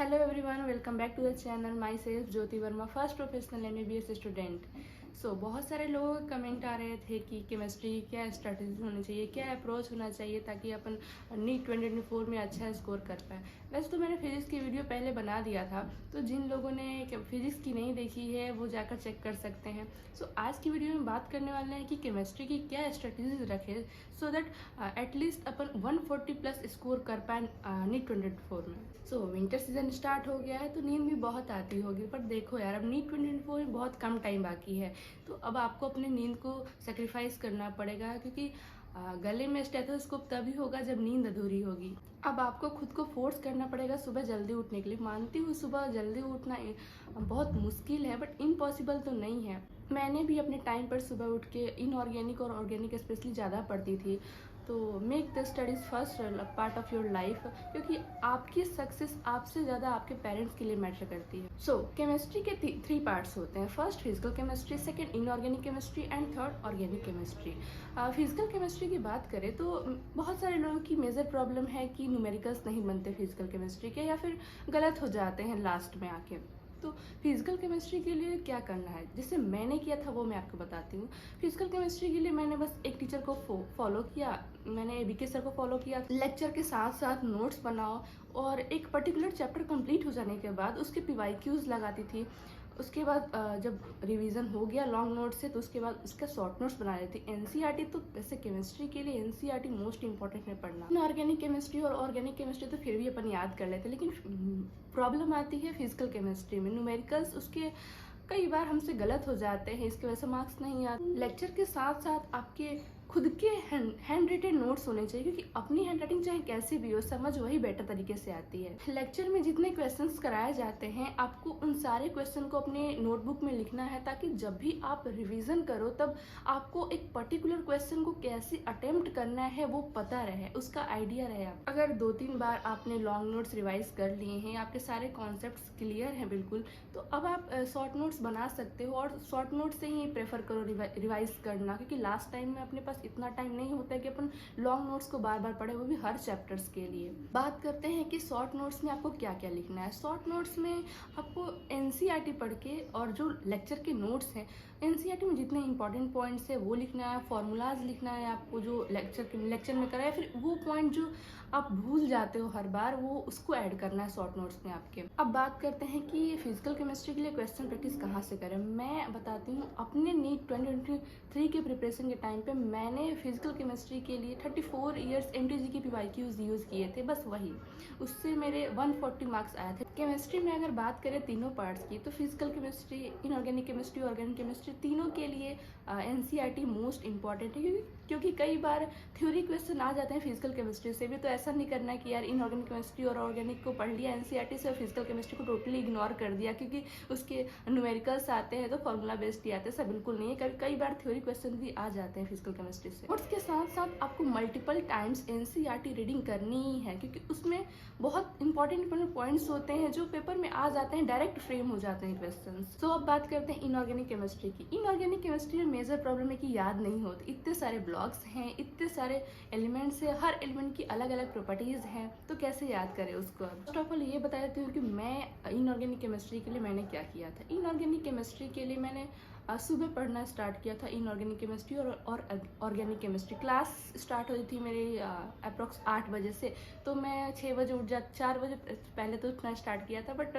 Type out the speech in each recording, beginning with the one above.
Hello everyone, welcome back to the channel. Myself Jyoti Verma, first professional MBBS student. बहुत सारे लोगों के comment आ रहे थे कि केमिस्ट्री क्या स्ट्रेटजी होनी चाहिए, क्या अप्रोच होना चाहिए ताकि अपन नीट 2024 में अच्छा स्कोर कर पाए। वैसे तो मैंने फिजिक्स की वीडियो पहले बना दिया था, तो जिन लोगों ने फिजिक्स की नहीं देखी है वो जाकर चेक कर सकते हैं। आज की वीडियो में बात करने वाले हैं कि केमिस्ट्री की क्या स्ट्रेटजीज रखे so that at least upon 140 plus score कर पाए नीट 2024 में। विंटर सीजन स्टार्ट हो गया है तो नींद भी बहुत आती होगी, पर देखो यार अब नीट 2024 में बहुत कम टाइम बाकी है, तो अब आपको अपनी नींद को सेक्रीफाइस करना पड़ेगा, क्योंकि गले में स्टेथोस्कोप तभी होगा जब नींद अधूरी होगी। अब आपको खुद को फोर्स करना पड़ेगा सुबह जल्दी उठने के लिए। मानती हूँ सुबह जल्दी उठना बहुत मुश्किल है, बट इम्पॉसिबल तो नहीं है। मैंने भी अपने टाइम पर सुबह उठ के इनऑर्गेनिक और ऑर्गेनिक स्पेशली ज़्यादा पढ़ती थी। तो make the studies first part of your life, क्योंकि आपकी सक्सेस आपसे ज़्यादा आपके पेरेंट्स के लिए मैटर करती है। केमिस्ट्री के 3 पार्ट्स होते हैं। First physical chemistry, second inorganic chemistry and third organic chemistry. Physical chemistry की बात करें तो बहुत सारे लोगों की मेजर प्रॉब्लम है कि न्यूमेरिकल्स नहीं बनते फिजिकल केमिस्ट्री के, या फिर गलत हो जाते हैं लास्ट में आके। तो फिजिकल केमिस्ट्री के लिए क्या करना है, जिसे मैंने किया था वो मैं आपको बताती हूँ। फिजिकल केमिस्ट्री के लिए मैंने बस एक टीचर को फॉलो किया, मैंने एबीके सर को फॉलो किया। लेक्चर के साथ साथ नोट्स बनाओ, और एक पर्टिकुलर चैप्टर कंप्लीट हो जाने के बाद उसके पीवाईक्यूज लगाती थी। उसके बाद जब रिवीजन हो गया लॉन्ग नोट से, तो उसके बाद उसका शॉर्ट नोट्स बना लेती। एनसीईआरटी तो वैसे केमिस्ट्री के लिए एनसीईआरटी मोस्ट इंपॉर्टेंट है पढ़ना। इनऑर्गेनिक केमिस्ट्री और ऑर्गेनिक केमिस्ट्री तो फिर भी अपन याद कर लेते, लेकिन प्रॉब्लम आती है फिजिकल केमिस्ट्री में। न्यूमेरिकल्स उसके कई बार हमसे गलत हो जाते हैं, इसके वजह से मार्क्स नहीं आते। लेक्चर के साथ साथ आपके खुद के हैंड रिटेन नोट्स होने चाहिए, क्योंकि अपनी हैंड राइटिंग चाहे कैसी भी हो, समझ वही बेटर तरीके से आती है। लेक्चर में जितने क्वेश्चंस कराए जाते हैं आपको उन सारे क्वेश्चन को अपने नोटबुक में लिखना है, ताकि जब भी आप रिवीजन करो तब आपको एक पर्टिकुलर क्वेश्चन को कैसे अटेम्प्ट करना है वो पता रहे, उसका आइडिया रहे। अगर 2-3 बार आपने लॉन्ग नोट्स रिवाइज कर लिए हैं, आपके सारे कॉन्सेप्ट क्लियर हैं बिल्कुल, तो अब आप शॉर्ट नोट्स बना सकते हो, और शॉर्ट नोट से ही प्रेफर करो रिवाइज करना, क्योंकि लास्ट टाइम में अपने पास इतना टाइम नहीं होता है कि अपन लॉन्ग नोट्स को बार बार पढ़े, वो भी हर चैप्टर्स के लिए। बात करते हैं कि शॉर्ट नोट्स में आपको क्या क्या लिखना है। शॉर्ट नोट्स में आपको एनसीईआरटी पढ़ के और जो लेक्चर के नोट्स हैं, एनसीईआरटी में जितने इंपॉर्टेंट पॉइंट्स है वो लिखना है, फॉर्मूलाज लिखना है आपको जो लेक्चर में कराया, फिर वो पॉइंट जो आप भूल जाते हो हर बार वो उसको ऐड करना है शॉर्ट नोट्स में आपके। अब बात करते हैं कि फिजिकल केमिस्ट्री के लिए क्वेश्चन प्रैक्टिस कहाँ से करें। मैं बताती हूँ, अपने नीट 2023 के प्रिपरेशन के टाइम पे मैंने फिजिकल केमिस्ट्री के लिए 34 ईयर्स एमटीजी के पीवाईक्यूज यूज़ किए थे, बस वही, उससे मेरे 140 मार्क्स आए थे। केमिस्ट्री में अगर बात करें तीनों पार्ट्स की, तो physical chemistry, inorganic chemistry, organic chemistry, तीनों के लिए एनसीईआरटी मोस्ट इंपॉर्टेंट है, क्योंकि कई बार थ्योरी क्वेश्चन आ जाते हैं फिजिकल केमिस्ट्री से भी। तो ऐसा नहीं करना है कि यार इनऑर्गेनिक केमिस्ट्री और ऑर्गेनिक को पढ़ लिया एनसीईआरटी से और फिजिकल केमिस्ट्री को टोटली इग्नोर कर दिया क्योंकि उसके न्यूमेरिकल्स आते हैं तो फॉर्मूला बेस्ड ही आते हैं। ऐसा बिल्कुल नहीं है, कई बार थ्योरी क्वेश्चन भी आ जाते हैं फिजिकल केमिस्ट्री से। और उसके साथ साथ आपको मल्टीपल टाइम्स एनसीईआरटी रीडिंग करनी ही है, क्योंकि उसमें बहुत इंपॉर्टेंट पॉइंट्स होते हैं जो पेपर में आ जाते हैं, डायरेक्ट फ्रेम हो जाते हैं क्वेश्चन। तो अब बात करते हैं इनऑर्गेनिक केमिस्ट्री की। इनऑर्गेनिक केमिस्ट्री में मेजर प्रॉब्लम है कि याद नहीं होती, इतने सारे ब्लॉक्स हैं, इतने सारे एलिमेंट्स है, हर एलिमेंट की अलग अलग प्रॉपर्टीज हैं, तो कैसे याद करें उसको। फर्स्ट ऑफ ऑल ये बता देती हूँ कि मैं इनऑर्गेनिक केमिस्ट्री के लिए मैंने क्या किया था। इनऑर्गेनिक केमिस्ट्री के लिए मैंने सुबह पढ़ना स्टार्ट किया था इनऑर्गेनिक केमिस्ट्री और ऑर्गेनिक केमिस्ट्री। क्लास स्टार्ट हुई थी मेरी अप्रॉक्स 8 बजे से, तो मैं 6 बजे उठ 4 बजे पहले तो उठना स्टार्ट किया था, बट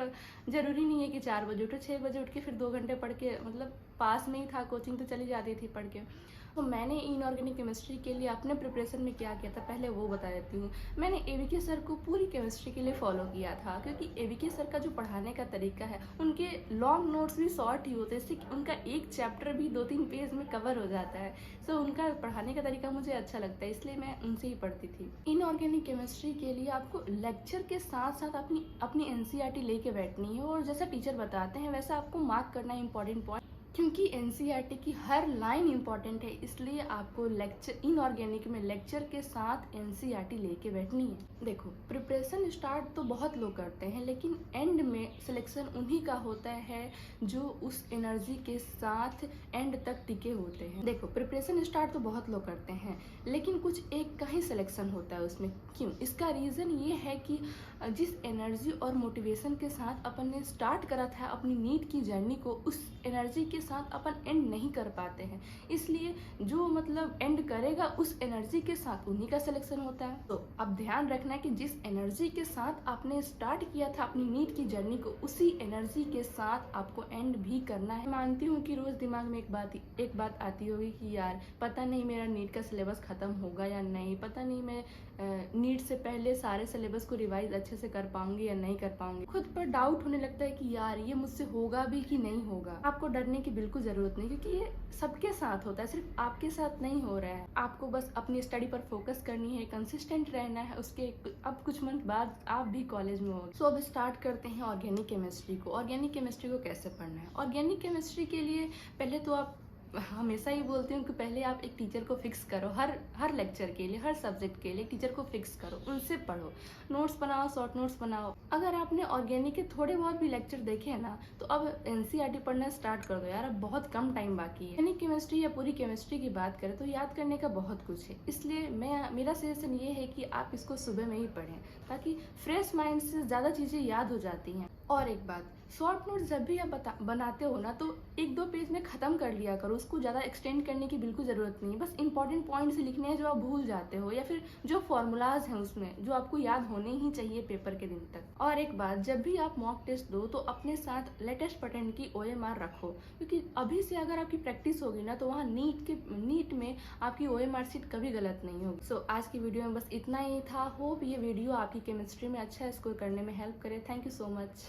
ज़रूरी नहीं है कि 4 बजे उठो। 6 बजे उठ के फिर 2 घंटे पढ़ के, मतलब पास में ही था कोचिंग, तो चली जाती थी पढ़ के। तो मैंने इनऑर्गेनिक केमिस्ट्री के लिए अपने प्रिपरेशन में क्या किया था पहले वो बता देती हूँ। मैंने एबीके सर को पूरी केमिस्ट्री के लिए फॉलो किया था, क्योंकि एबीके सर का जो पढ़ाने का तरीका है, उनके लॉन्ग नोट्स भी शॉर्ट ही होते हैं, इससे उनका एक चैप्टर भी 2-3 पेज में कवर हो जाता है। सो उनका पढ़ाने का तरीका मुझे अच्छा लगता है, इसलिए मैं उनसे ही पढ़ती थी। इनऑर्गेनिक केमिस्ट्री के लिए आपको लेक्चर के साथ साथ अपनी एनसीईआरटी लेके बैठनी है, और जैसा टीचर बताते हैं वैसा आपको मार्क करना है इंपॉर्टेंट पॉइंट। क्योंकि एनसीईआरटी की हर लाइन इम्पॉर्टेंट है, इसलिए आपको लेक्चर इनऑर्गेनिक में लेक्चर के साथ एनसीईआरटी लेके बैठनी है। देखो, प्रिपरेशन स्टार्ट तो बहुत लोग करते हैं, लेकिन एंड में सिलेक्शन उन्हीं का होता है जो उस एनर्जी के साथ एंड तक टिके होते हैं। देखो, प्रिपरेशन स्टार्ट तो बहुत लोग करते हैं, लेकिन कुछ एक का ही सिलेक्शन होता है उसमें। क्यों? इसका रीज़न ये है कि जिस एनर्जी और मोटिवेशन के साथ अपन ने स्टार्ट करा था अपनी नीट की जर्नी को, उस एनर्जी के साथ अपन एंड नहीं कर पाते हैं। इसलिए जो मतलब एंड करेगा उस एनर्जी के साथ उन्हीं का सिलेक्शन होता है। तो अब ध्यान रखना है कि जिस एनर्जी के साथ आपने स्टार्ट किया था अपनी नीट की जर्नी को, उसी एनर्जी के साथ आपको एंड भी करना है। मानती हूँ कि रोज दिमाग में एक बात आती होगी कि यार पता नहीं मेरा नीट का सिलेबस खत्म होगा या नहीं, पता नहीं मैं नीट से पहले सारे सिलेबस को रिवाइज अच्छे से कर पाऊंगी या नहीं कर पाऊंगी। खुद पर डाउट होने लगता है कि यार ये मुझसे होगा भी कि नहीं होगा। आपको डरने की बिल्कुल जरूरत नहीं, क्योंकि ये सबके साथ होता है, सिर्फ आपके साथ नहीं हो रहा है। आपको बस अपनी स्टडी पर फोकस करनी है, कंसिस्टेंट रहना है। उसके अब कुछ मंथ बाद आप भी कॉलेज में हो। सो अब स्टार्ट करते हैं ऑर्गेनिक केमिस्ट्री को। ऑर्गेनिक केमिस्ट्री को कैसे पढ़ना है? ऑर्गेनिक केमिस्ट्री के लिए पहले तो आप, हमेशा ही बोलती हूँ कि पहले आप एक टीचर को फिक्स करो। हर लेक्चर के लिए, हर सब्जेक्ट के लिए टीचर को फिक्स करो, उनसे पढ़ो, नोट्स बनाओ, शॉर्ट नोट्स बनाओ। अगर आपने ऑर्गेनिक के थोड़े बहुत भी लेक्चर देखे हैं ना, तो अब एनसीईआरटी पढ़ना स्टार्ट कर दो यार, अब बहुत कम टाइम बाकी है। ऑर्गेनिक केमिस्ट्री या पूरी केमिस्ट्री की बात करें तो याद करने का बहुत कुछ है, इसलिए मेरा सजेशन ये है कि आप इसको सुबह में ही पढ़ें, ताकि फ्रेश माइंड से ज़्यादा चीज़ें याद हो जाती हैं। और एक बात, शॉर्ट नोट जब भी आप बनाते हो ना, तो 1-2 पेज में ख़त्म कर लिया करो, उसको ज़्यादा एक्सटेंड करने की बिल्कुल ज़रूरत नहीं है। बस इंपॉर्टेंट पॉइंट्स लिखने हैं जो आप भूल जाते हो, या फिर जो फॉर्मूलाज हैं उसमें जो आपको याद होने ही चाहिए पेपर के दिन तक। और एक बात, जब भी आप मॉक टेस्ट दो तो अपने साथ लेटेस्ट पैटर्न की OMR रखो, क्योंकि अभी से अगर आपकी प्रैक्टिस होगी ना, तो वहाँ नीट में आपकी OMR शीट कभी गलत नहीं होगी। सो आज की वीडियो में बस इतना ही था। होप ये वीडियो आपकी केमिस्ट्री में अच्छा स्कोर करने में हेल्प करे। Thank you so much.